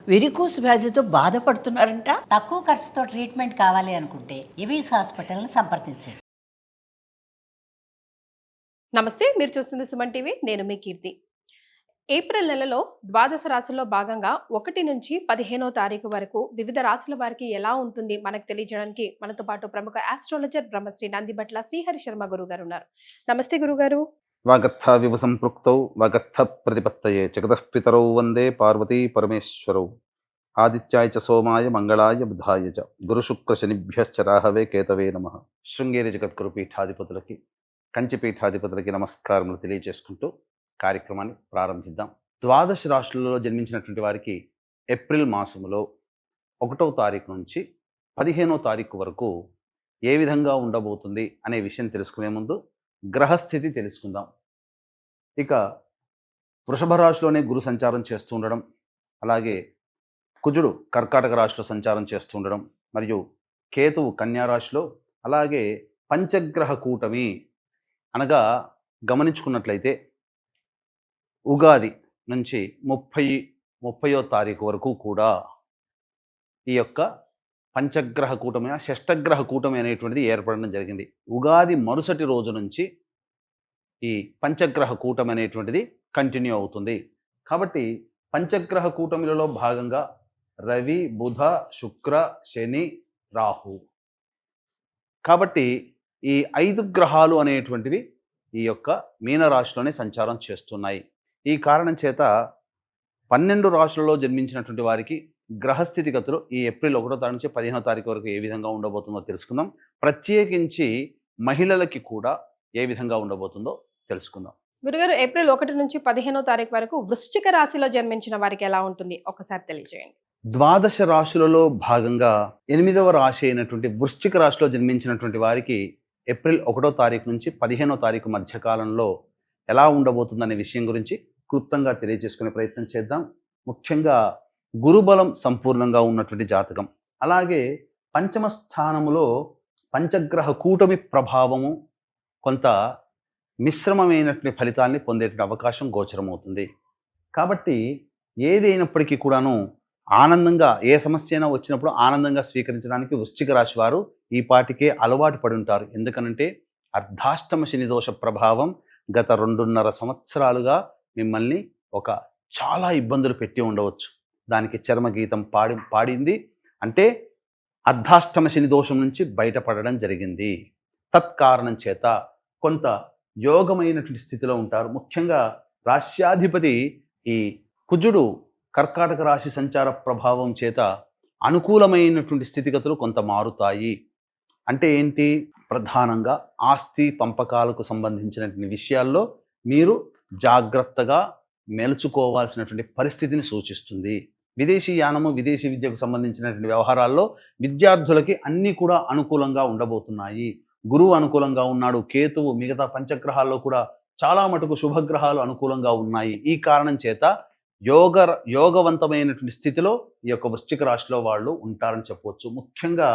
Varicose వ్యాధితో బాధపడుతున్నారంట. తక్కువ ఖర్చుతో ట్రీట్మెంట్ కావాలి అనుకుంటే ఎవిస్ హాస్పిటల్ని సంప్రదించండి. నమస్తే, మీరు చూస్తుంది సుమన్ టీవీ. నేను మీ కీర్తి. ఏప్రిల్ నెలలో ద్వాదశ రాశుల్లో భాగంగా 1 నుంచి 15వ తారీఖు వరకు వివిధ రాశుల వారికి ఎలా ఉంటుంది మనకు తెలియజేయడానికి మనతో పాటు ప్రముఖ ఆస్ట్రాలజర్ బ్రహ్మశ్రీ నందిబట్ల శ్రీహరి శర్మ గురుగారు ఉన్నారు. నమస్తే గురుగారు. వాగర్థ వివ సంపృక్తౌ వాగర్థ ప్రతిపత్తయే జగతః పితరౌ వందే పార్వతీ పరమేశ్వరౌ ఆదిత్యాయ చ సోమాయ మంగళాయ బుధాయ చ గురు శుక్ర శనిభ్యశ్చ రాహవే కేతవే నమః. శృంగేరి జగద్గురు పీఠాధిపతులకి, కంచి పీఠాధిపతులకి నమస్కారములు తెలియజేసుకుంటూ కార్యక్రమాన్ని ప్రారంభిద్దాం. ద్వాదశ రాశులలో జన్మించినటువంటి వారికి ఏప్రిల్ మాసములో 1వ తారీఖు నుంచి 15వ తారీఖు వరకు ఏ విధంగా ఉండబోతుంది అనే విషయం తెలుసుకునే ముందు గ్రహస్థితి తెలుసుకుందాం. ఇక వృషభ రాశిలోనే గురు సంచారం చేస్తూ ఉండడం, అలాగే కుజుడు కర్కాటక రాశిలో సంచారం చేస్తూ ఉండడం, మరియు కేతువు కన్యా రాశిలో, అలాగే పంచగ్రహ కూటమి అనగా గమనించుకున్నట్లయితే ఉగాది నుంచి 30వ తారీఖు వరకు కూడా ఈ యొక్క పంచగ్రహ కూటమి, షష్టగ్రహ కూటమి అనేటువంటిది ఏర్పడడం జరిగింది. ఉగాది మరుసటి రోజు నుంచి ఈ పంచగ్రహ కూటమి అనేటువంటిది కంటిన్యూ అవుతుంది. కాబట్టి పంచగ్రహ కూటమిలలో భాగంగా రవి, బుధ, శుక్ర, శని, రాహు. కాబట్టి ఈ 5 గ్రహాలు అనేటువంటివి ఈ యొక్క మీనరాశిలోనే సంచారం చేస్తున్నాయి. ఈ కారణం చేత 12 రాశులలో జన్మించినటువంటి వారికి గ్రహస్థితిగతులు ఈ ఏప్రిల్ 1వ తారీఖు నుంచి 15వ తారీఖు వరకు ఏ విధంగా ఉండబోతుందో తెలుసుకుందాం. ప్రత్యేకించి మహిళలకి కూడా ఏ విధంగా ఉండబోతుందో తెలుసుకుందాం. గురుగారు, ఏప్రిల్ 1 నుంచి 15వ తారీఖు వరకు వృశ్చిక రాశిలో జన్మించిన వారికి ఎలా ఉంటుంది ఒకసారి తెలియజేయండి. ద్వాదశ రాశులలో భాగంగా 8వ రాశి అయినటువంటి వృశ్చిక రాశిలో జన్మించినటువంటి వారికి ఏప్రిల్ 1వ తారీఖు నుంచి 15వ తారీఖు మధ్యకాలంలో ఎలా ఉండబోతుందనే విషయం గురించి క్లుప్తంగా తెలియజేసుకునే ప్రయత్నం చేద్దాం. ముఖ్యంగా గురుబలం సంపూర్ణంగా ఉన్నటువంటి జాతకం, అలాగే పంచమ స్థానములో పంచగ్రహ కూటమి ప్రభావము కొంత మిశ్రమమైనటువంటి ఫలితాన్ని పొందేటువంటి అవకాశం గోచరమవుతుంది. కాబట్టి ఏదైనప్పటికీ కూడాను ఆనందంగా, ఏ సమస్య అయినా వచ్చినప్పుడు ఆనందంగా స్వీకరించడానికి వృశ్చిక రాశి వారు ఈ పాటికే అలవాటు పడి ఉంటారు. ఎందుకనంటే అర్ధాష్టమ శని దోష ప్రభావం గత 2.5 సంవత్సరాలుగా మిమ్మల్ని చాలా ఇబ్బందులు పెట్టి ఉండవచ్చు. దానికి చర్మగీతం పాడింది అంటే అర్ధాష్టమ శని దోషం నుంచి బయటపడడం జరిగింది. తత్కారణం చేత కొంత యోగమైనటువంటి స్థితిలో ఉంటారు. ముఖ్యంగా రాశ్యాధిపతి ఈ కుజుడు కర్కాటక రాశి సంచార ప్రభావం చేత అనుకూలమైనటువంటి స్థితిగతులు కొంత మారుతాయి. అంటే ఏంటి? ప్రధానంగా ఆస్తి పంపకాలకు సంబంధించినటువంటి విషయాల్లో మీరు జాగ్రత్తగా మెలుచుకోవాల్సినటువంటి పరిస్థితిని సూచిస్తుంది. విదేశీ యానము, విదేశీ విద్యకు సంబంధించినటువంటి వ్యవహారాల్లో విద్యార్థులకి అన్నీ కూడా అనుకూలంగా ఉండబోతున్నాయి. గురువు అనుకూలంగా ఉన్నాడు, కేతువు, మిగతా పంచగ్రహాల్లో కూడా చాలా మటుకు శుభగ్రహాలు అనుకూలంగా ఉన్నాయి. ఈ కారణం చేత యోగవంతమైనటువంటి స్థితిలో ఈ యొక్క వృశ్చిక రాశిలో వాళ్ళు ఉంటారని చెప్పవచ్చు. ముఖ్యంగా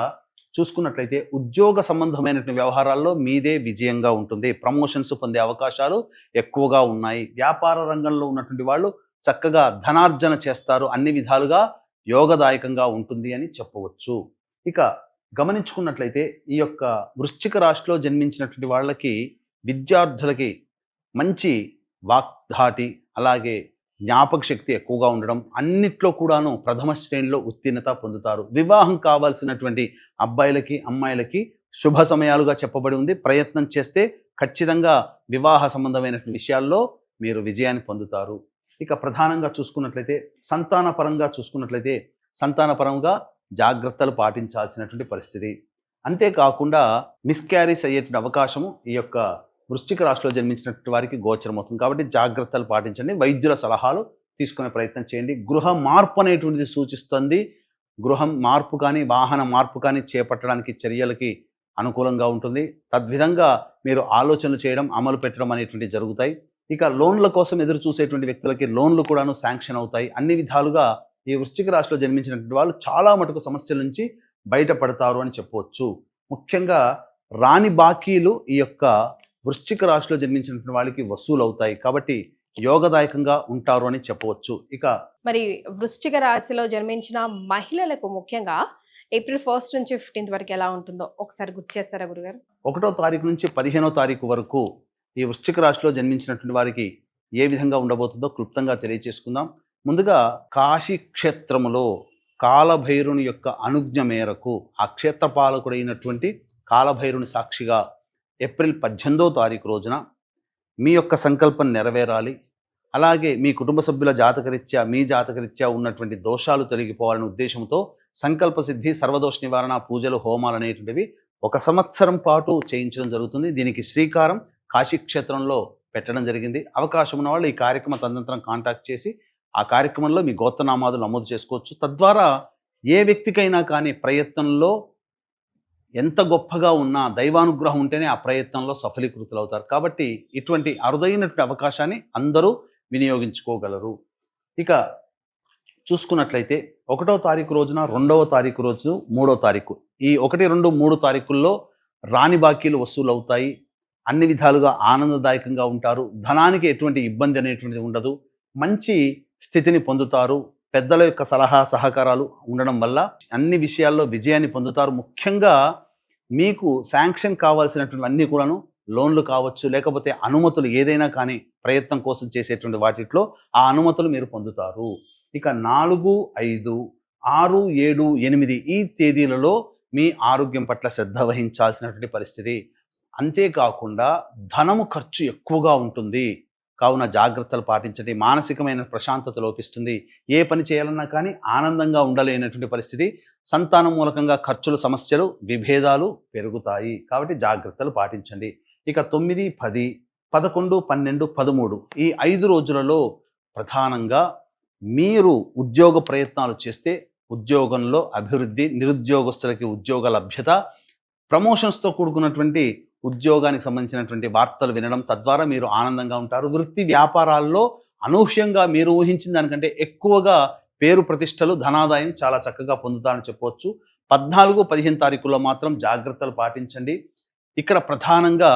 చూసుకున్నట్లయితే ఉద్యోగ సంబంధమైనటువంటి వ్యవహారాల్లో మీదే విజయంగా ఉంటుంది. ప్రమోషన్స్ పొందే అవకాశాలు ఎక్కువగా ఉన్నాయి. వ్యాపార రంగంలో ఉన్నటువంటి వాళ్ళు చక్కగా ధనార్జన చేస్తారు. అన్ని విధాలుగా యోగదాయకంగా ఉంటుంది అని చెప్పవచ్చు. ఇక గమనించుకున్నట్లయితే ఈ యొక్క వృశ్చిక రాశిలో జన్మించినటువంటి వాళ్ళకి, విద్యార్థులకి మంచి వాగ్ధాటి, అలాగే జ్ఞాపక శక్తి ఎక్కువగా ఉండడం, అన్నిట్లో కూడాను ప్రథమ శ్రేణిలో ఉత్తీర్ణత పొందుతారు. వివాహం కావాల్సినటువంటి అబ్బాయిలకి, అమ్మాయిలకి శుభ సమయాలుగా చెప్పబడి ఉంది. ప్రయత్నం చేస్తే ఖచ్చితంగా వివాహ సంబంధమైనటువంటి విషయాల్లో మీరు విజయాన్ని పొందుతారు. ఇక ప్రధానంగా చూసుకున్నట్లయితే సంతానపరంగా జాగ్రత్తలు పాటించాల్సినటువంటి పరిస్థితి. అంతేకాకుండా మిస్క్యారీస్ అయ్యేటువంటి అవకాశము ఈ యొక్క వృశ్చిక రాశిలో జన్మించినటువంటి వారికి గోచరమవుతుంది. కాబట్టి జాగ్రత్తలు పాటించండి. వైద్యుల సలహాలు తీసుకునే ప్రయత్నం చేయండి. గృహ మార్పు అనేటువంటిది సూచిస్తుంది. గృహం మార్పు కానీ, వాహన మార్పు కానీ చేపట్టడానికి చర్యలకి అనుకూలంగా ఉంటుంది. తద్విధంగా మీరు ఆలోచనలు చేయడం, అమలు పెట్టడం అనేటువంటి జరుగుతాయి. ఇక లోన్ల కోసం ఎదురు చూసేటువంటి వ్యక్తులకి లోన్లు కూడాను శాంక్షన్ అవుతాయి. అన్ని విధాలుగా ఈ వృశ్చిక రాశిలో జన్మించినటువంటి వాళ్ళు చాలా మటుకు సమస్యల నుంచి బయటపడతారు అని చెప్పవచ్చు. ముఖ్యంగా రాని బాకీలు ఈ యొక్క వృశ్చిక రాశిలో జన్మించినటువంటి వాళ్ళకి వసూలు అవుతాయి. కాబట్టి యోగదాయకంగా ఉంటారు అని చెప్పవచ్చు. ఇక మరి వృశ్చిక రాశిలో జన్మించిన మహిళలకు ముఖ్యంగా ఏప్రిల్ 1 నుంచి 15 వరకు ఎలా ఉంటుందో ఒకసారి గుర్తు చేస్తారా గురుగారు? 1వ తారీఖు నుంచి 15వ తారీఖు వరకు ఈ వృశ్చిక రాశిలో జన్మించినటువంటి వారికి ఏ విధంగా ఉండబోతుందో క్లుప్తంగా తెలియజేసుకుందాం. ముందుగా కాశీ క్షేత్రములో కాలభైరుని యొక్క అనుజ్ఞ మేరకు ఆ క్షేత్రపాలకుడైనటువంటి కాలభైరుని సాక్షిగా ఏప్రిల్ 18వ తారీఖు రోజున మీ యొక్క సంకల్పం నెరవేరాలి. అలాగే మీ కుటుంబ సభ్యుల జాతకరీత్యా మీ జాతకరీత్యా ఉన్నటువంటి దోషాలు తొలగిపోవాలనే ఉద్దేశంతో సంకల్ప సిద్ధి, సర్వదోష నివారణ పూజలు, హోమాలు అనేటువంటివి 1 సంవత్సరం పాటు చేయించడం జరుగుతుంది. దీనికి శ్రీకారం కాశీక్షేత్రంలో పెట్టడం జరిగింది. అవకాశం ఉన్న వాళ్ళు ఈ కార్యక్రమ తదనంతరం కాంటాక్ట్ చేసి ఆ కార్యక్రమంలో మీ గోత్రనామాలు నమోదు చేసుకోవచ్చు. తద్వారా ఏ వ్యక్తికైనా కానీ ప్రయత్నంలో ఎంత గొప్పగా ఉన్నా దైవానుగ్రహం ఉంటేనే ఆ ప్రయత్నంలో సఫలీకృతులు అవుతారు. కాబట్టి ఇటువంటి అరుదైనటువంటి అవకాశాన్ని అందరూ వినియోగించుకోగలరు. ఇక చూసుకున్నట్లయితే 1వ తారీఖు రోజున, 2వ తారీఖు రోజు, 3వ తారీఖు ఈ 1, 2, 3 తారీఖుల్లో రాని బాకీలు వసూలు అవుతాయి. అన్ని విధాలుగా ఆనందదాయకంగా ఉంటారు. ధనానికి ఎటువంటి ఇబ్బంది అనేటువంటిది ఉండదు. మంచి స్థితిని పొందుతారు. పెద్దల యొక్క సలహా సహకారాలు ఉండడం వల్ల అన్ని విషయాల్లో విజయాన్ని పొందుతారు. ముఖ్యంగా మీకు శాంక్షన్ కావాల్సినటువంటి అన్నీ కూడాను లోన్లు కావచ్చు, లేకపోతే అనుమతులు ఏదైనా కానీ ప్రయత్నం కోసం చేసేటువంటి వాటిలో ఆ అనుమతులు మీరు పొందుతారు. ఇక 4, 5, 6, 7, 8 ఈ తేదీలలో మీ ఆరోగ్యం పట్ల శ్రద్ధ వహించాల్సినటువంటి పరిస్థితి. అంతేకాకుండా ధనము ఖర్చు ఎక్కువగా ఉంటుంది. కావున జాగ్రత్తలు పాటించండి. మానసికమైన ప్రశాంతత లోపిస్తుంది. ఏ పని చేయాలన్నా కానీ ఆనందంగా ఉండలేనటువంటి పరిస్థితి. సంతానం మూలకంగా ఖర్చులు, సమస్యలు, విభేదాలు పెరుగుతాయి. కాబట్టి జాగ్రత్తలు పాటించండి. ఇక 9, 10, 11, 12, 13 ఈ 5 రోజులలో ప్రధానంగా మీరు ఉద్యోగ ప్రయత్నాలు చేస్తే ఉద్యోగంలో అభివృద్ధి, నిరుద్యోగస్తులకి ఉద్యోగ లభ్యత, ప్రమోషన్స్తో కూడుకున్నటువంటి ఉద్యోగానికి సంబంధించినటువంటి వార్తలు వినడం, తద్వారా మీరు ఆనందంగా ఉంటారు. వృత్తి వ్యాపారాల్లో అనూహ్యంగా మీరు ఊహించిన దానికంటే ఎక్కువగా పేరు ప్రతిష్టలు, ధనాదాయం చాలా చక్కగా పొందుతారని చెప్పవచ్చు. 14, 15 తారీఖుల్లో మాత్రం జాగ్రత్తలు పాటించండి. ఇక్కడ ప్రధానంగా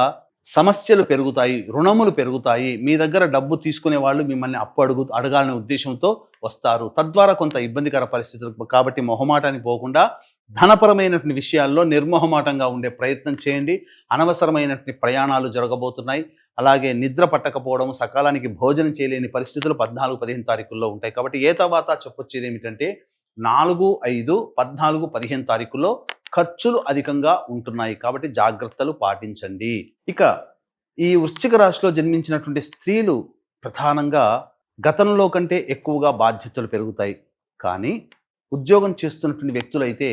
సమస్యలు పెరుగుతాయి, రుణములు పెరుగుతాయి. మీ దగ్గర డబ్బు తీసుకునే వాళ్ళు మిమ్మల్ని అప్పు అడగాలనే ఉద్దేశంతో వస్తారు. తద్వారా కొంత ఇబ్బందికర పరిస్థితులు. కాబట్టి మొహమాటానికి పోకుండా ధనపరమైనటువంటి విషయాల్లో నిర్మోహమాటంగా ఉండే ప్రయత్నం చేయండి. అనవసరమైనటువంటి ప్రయాణాలు జరగబోతున్నాయి. అలాగే నిద్ర పట్టకపోవడం, సకాలానికి భోజనం చేయలేని పరిస్థితులు 14, 15 తారీఖుల్లో ఉంటాయి. కాబట్టి ఏ తర్వాత చెప్పొచ్చేది ఏమిటంటే 4, 5, 14, 15 తారీఖుల్లో ఖర్చులు అధికంగా ఉంటున్నాయి. కాబట్టి జాగ్రత్తలు పాటించండి. ఇక ఈ వృశ్చిక రాశిలో జన్మించినటువంటి స్త్రీలు ప్రధానంగా గతంలో కంటే ఎక్కువగా బాధ్యతలు పెరుగుతాయి. కానీ ఉద్యోగం చేస్తున్నటువంటి వ్యక్తులైతే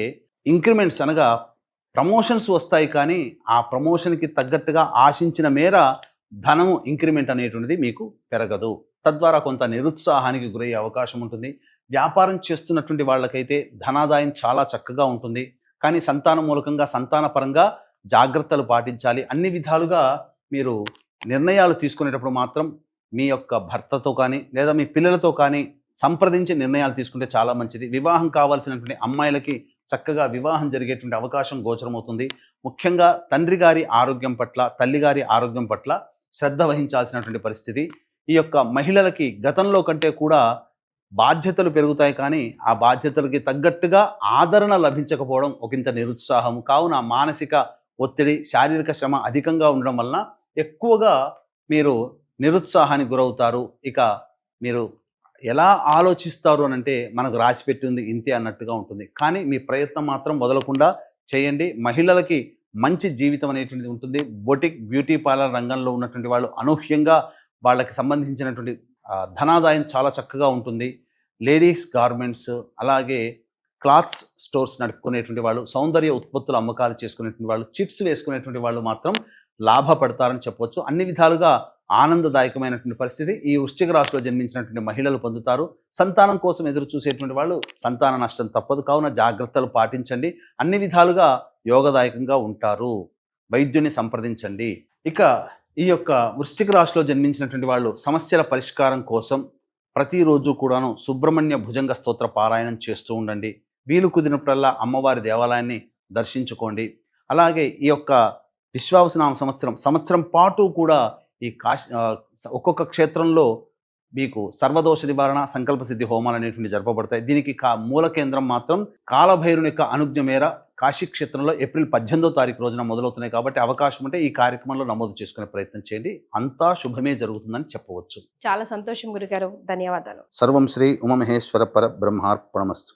ఇంక్రిమెంట్స్ అనగా ప్రమోషన్స్ వస్తాయి. కానీ ఆ ప్రమోషన్కి తగ్గట్టుగా ఆశించిన మేర ధనము ఇంక్రిమెంట్ అనేటువంటిది మీకు పెరగదు. తద్వారా కొంత నిరుత్సాహానికి గురయ్యే అవకాశం ఉంటుంది. వ్యాపారం చేస్తున్నటువంటి వాళ్ళకైతే ధనాదాయం చాలా చక్కగా ఉంటుంది. కానీ సంతాన మూలకంగా, సంతానపరంగా జాగ్రత్తలు పాటించాలి. అన్ని విధాలుగా మీరు నిర్ణయాలు తీసుకునేటప్పుడు మాత్రం మీ యొక్క భర్తతో కానీ లేదా మీ పిల్లలతో కానీ సంప్రదించి నిర్ణయాలు తీసుకుంటే చాలా మంచిది. వివాహం కావాల్సినటువంటి అమ్మాయిలకి చక్కగా వివాహం జరిగేటువంటి అవకాశం గోచరమవుతుంది. ముఖ్యంగా తండ్రి గారి ఆరోగ్యం పట్ల, తల్లిగారి ఆరోగ్యం పట్ల శ్రద్ధ వహించాల్సినటువంటి పరిస్థితి. ఈ యొక్క మహిళలకి గతంలో కంటే కూడా బాధ్యతలు పెరుగుతాయి. కానీ ఆ బాధ్యతలకి తగ్గట్టుగా ఆదరణ లభించకపోవడం ఒకంత నిరుత్సాహం. కావున మానసిక ఒత్తిడి, శారీరక శ్రమ అధికంగా ఉండడం వలన ఎక్కువగా మీరు నిరుత్సాహానికి గురవుతారు. ఇక మీరు ఎలా ఆలోచిస్తారు అనంటే మనకు రాసి పెట్టింది ఇంతే అన్నట్టుగా ఉంటుంది. కానీ మీ ప్రయత్నం మాత్రం వదలకుండా చేయండి. మహిళలకి మంచి జీవితం అనేటువంటిది ఉంటుంది. బొటిక్, బ్యూటీ పార్లర్ రంగంలో ఉన్నటువంటి వాళ్ళు అనూహ్యంగా వాళ్ళకి సంబంధించినటువంటి ధనాదాయం చాలా చక్కగా ఉంటుంది. లేడీస్ గార్మెంట్స్, అలాగే క్లాత్స్ స్టోర్స్ నడుపుకునేటువంటి వాళ్ళు, సౌందర్య ఉత్పత్తుల అమ్మకాలు చేసుకునేటువంటి వాళ్ళు, చిట్స్ వేసుకునేటువంటి వాళ్ళు మాత్రం లాభపడతారని చెప్పవచ్చు. అన్ని విధాలుగా ఆనందదాయకమైనటువంటి పరిస్థితి ఈ వృశ్చిక రాశిలో జన్మించినటువంటి మహిళలు పొందుతారు. సంతానం కోసం ఎదురు చూసేటువంటి వాళ్ళు సంతాన నష్టం తప్పదు. కావున జాగ్రత్తలు పాటించండి. అన్ని విధాలుగా యోగదాయకంగా ఉంటారు. వైద్యుని సంప్రదించండి. ఇక ఈ యొక్క వృశ్చిక రాశిలో జన్మించినటువంటి వాళ్ళు సమస్యల పరిష్కారం కోసం ప్రతిరోజు కూడాను సుబ్రహ్మణ్య భుజంగ స్తోత్ర పారాయణం చేస్తూ ఉండండి. వీలు కుదిరినప్పుడల్లా అమ్మవారి దేవాలయాన్ని దర్శించుకోండి. అలాగే ఈ యొక్క విశ్వావసునామ సంవత్సరం పాటు కూడా ఈ ఒక్కొక్క క్షేత్రంలో మీకు సర్వదోష నివారణ సంకల్ప సిద్ధి హోమాలు అనేటువంటి జరపబడతాయి. దీనికి మూల కేంద్రం మాత్రం కాలభైరుని యొక్క అనుజ్ఞ మేర కాశీక్షేత్రంలో ఏప్రిల్ 18వ తారీఖు రోజున మొదలవుతున్నాయి. కాబట్టి అవకాశం ఉంటే ఈ కార్యక్రమంలో నమోదు చేసుకునే ప్రయత్నం చేయండి. అంతా శుభమే జరుగుతుందని చెప్పవచ్చు. చాలా సంతోషం గురుగారు, ధన్యవాదాలు. సర్వం శ్రీ ఉమామహేశ్వర పర బ్రహ్మార్పణమస్తు.